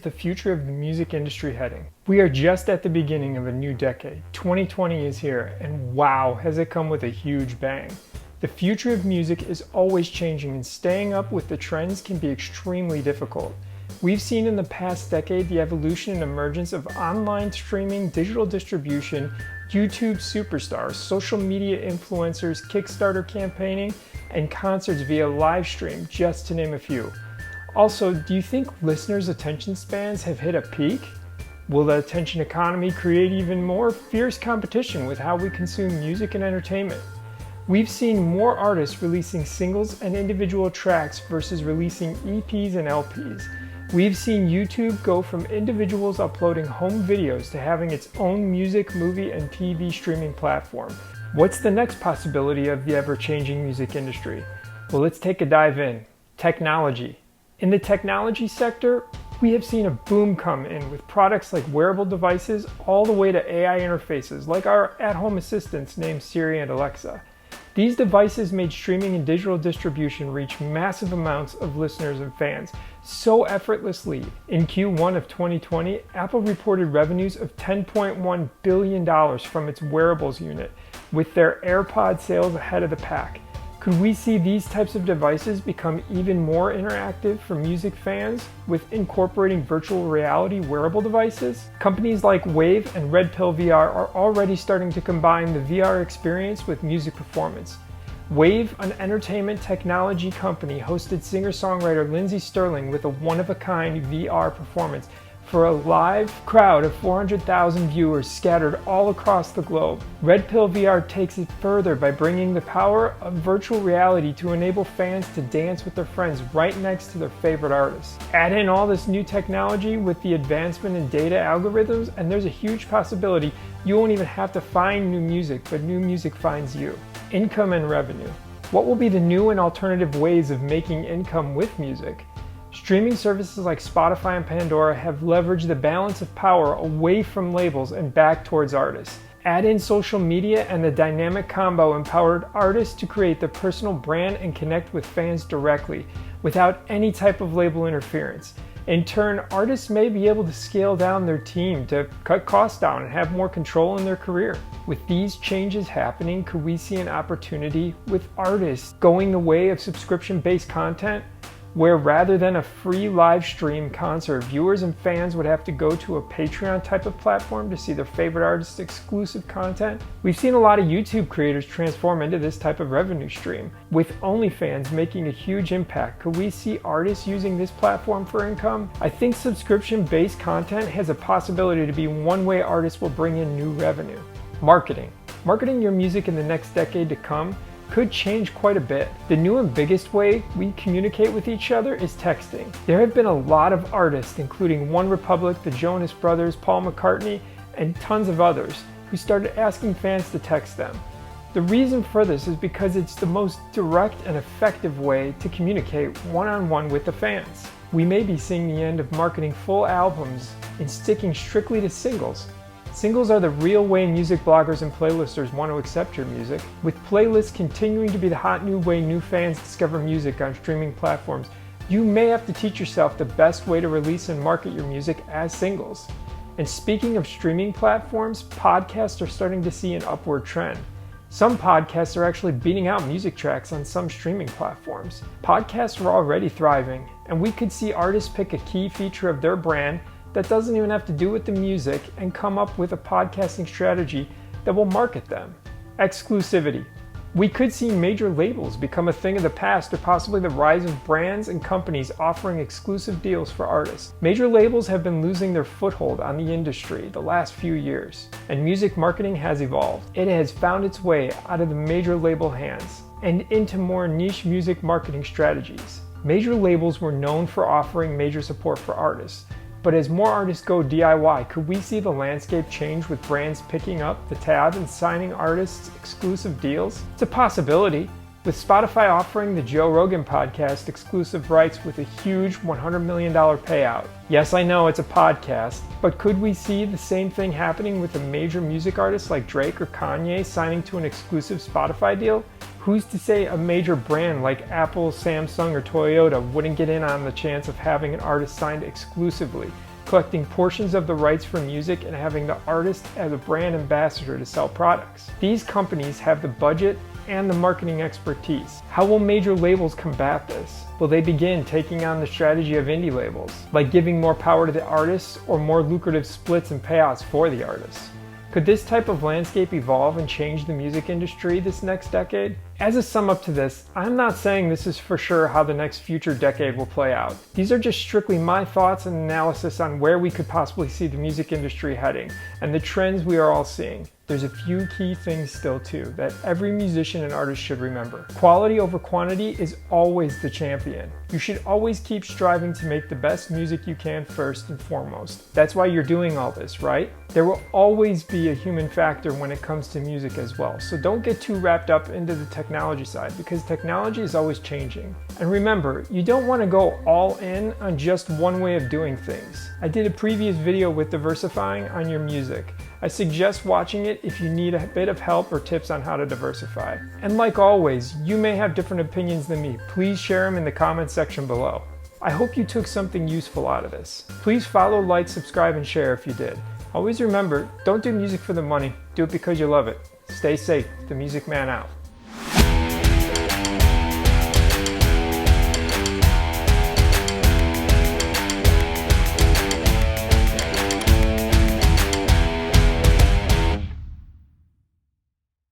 the future of the music industry heading? We are just at the beginning of a new decade. 2020 is here, and wow, has it come with a huge bang. The future of music is always changing, and staying up with the trends can be extremely difficult. We've seen in the past decade the evolution and emergence of online streaming, digital distribution, YouTube superstars, social media influencers, Kickstarter campaigning, and concerts via live stream, just to name a few. Also, do you think listeners' attention spans have hit a peak? Will the attention economy create even more fierce competition with how we consume music and entertainment? We've seen more artists releasing singles and individual tracks versus releasing EPs and LPs. We've seen YouTube go from individuals uploading home videos to having its own music, movie, and TV streaming platform. What's the next possibility of the ever-changing music industry? Well, let's take a dive in. Technology. In the technology sector, we have seen a boom come in with products like wearable devices all the way to AI interfaces like our at-home assistants named Siri and Alexa. These devices made streaming and digital distribution reach massive amounts of listeners and fans so effortlessly. In Q1 of 2020, Apple reported revenues of $10.1 billion from its wearables unit, with their AirPod sales ahead of the pack. Could we see these types of devices become even more interactive for music fans with incorporating virtual reality wearable devices? Companies like Wave and Red Pill VR are already starting to combine the VR experience with music performance. Wave, an entertainment technology company, hosted singer-songwriter Lindsey Stirling with a one-of-a-kind VR performance for a live crowd of 400,000 viewers scattered all across the globe. Red Pill VR takes it further by bringing the power of virtual reality to enable fans to dance with their friends right next to their favorite artists. Add in all this new technology with the advancement in data algorithms, and there's a huge possibility you won't even have to find new music, but new music finds you. Income and revenue. What will be the new and alternative ways of making income with music? Streaming services like Spotify and Pandora have leveraged the balance of power away from labels and back towards artists. Add in social media and the dynamic combo empowered artists to create their personal brand and connect with fans directly, without any type of label interference. In turn, artists may be able to scale down their team to cut costs down and have more control in their career. With these changes happening, could we see an opportunity with artists going the way of subscription-based content, where rather than a free live stream concert, viewers and fans would have to go to a Patreon type of platform to see their favorite artists' exclusive content? We've seen a lot of YouTube creators transform into this type of revenue stream, with OnlyFans making a huge impact. Could we see artists using this platform for income? I think subscription-based content has a possibility to be one way artists will bring in new revenue. Marketing. Marketing your music in the next decade to come could change quite a bit. The new and biggest way we communicate with each other is texting. There have been a lot of artists, including OneRepublic, the Jonas Brothers, Paul McCartney, and tons of others, who started asking fans to text them. The reason for this is because it's the most direct and effective way to communicate one-on-one with the fans. We may be seeing the end of marketing full albums and sticking strictly to singles. Singles are the real way music bloggers and playlisters want to accept your music. With playlists continuing to be the hot new way new fans discover music on streaming platforms, you may have to teach yourself the best way to release and market your music as singles. And speaking of streaming platforms, podcasts are starting to see an upward trend. Some podcasts are actually beating out music tracks on some streaming platforms. Podcasts are already thriving, and we could see artists pick a key feature of their brand that doesn't even have to do with the music and come up with a podcasting strategy that will market them. Exclusivity. We could see major labels become a thing of the past, or possibly the rise of brands and companies offering exclusive deals for artists. Major labels have been losing their foothold on the industry the last few years, and music marketing has evolved. It has found its way out of the major label hands and into more niche music marketing strategies. Major labels were known for offering major support for artists, but as more artists go DIY, could we see the landscape change with brands picking up the tab and signing artists exclusive deals? It's a possibility, with Spotify offering the Joe Rogan podcast exclusive rights with a huge $100 million payout. Yes, I know it's a podcast, but could we see the same thing happening with a major music artist like Drake or Kanye signing to an exclusive Spotify deal? Who's to say a major brand like Apple, Samsung, or Toyota wouldn't get in on the chance of having an artist signed exclusively collecting portions of the rights for music and having the artist as a brand ambassador to sell products. These companies have the budget and the marketing expertise. How will major labels combat this? Will they begin taking on the strategy of indie labels, like giving more power to the artists or more lucrative splits and payouts for the artists? Could this type of landscape evolve and change the music industry this next decade? As a sum up to this, I'm not saying this is for sure how the next future decade will play out. These are just strictly my thoughts and analysis on where we could possibly see the music industry heading and the trends we are all seeing. There's a few key things still too that every musician and artist should remember. Quality over quantity is always the champion. You should always keep striving to make the best music you can first and foremost. That's why you're doing all this, right? There will always be a human factor when it comes to music as well, so don't get too wrapped up into the technology side because technology is always changing. And remember, you don't want to go all in on just one way of doing things. I did a previous video with diversifying on your music. I suggest watching it if you need a bit of help or tips on how to diversify. And like always, you may have different opinions than me. Please share them in the comments section below. I hope you took something useful out of this. Please follow, like, subscribe, and share if you did. Always remember, don't do music for the money, do it because you love it. Stay safe, the Music Man out.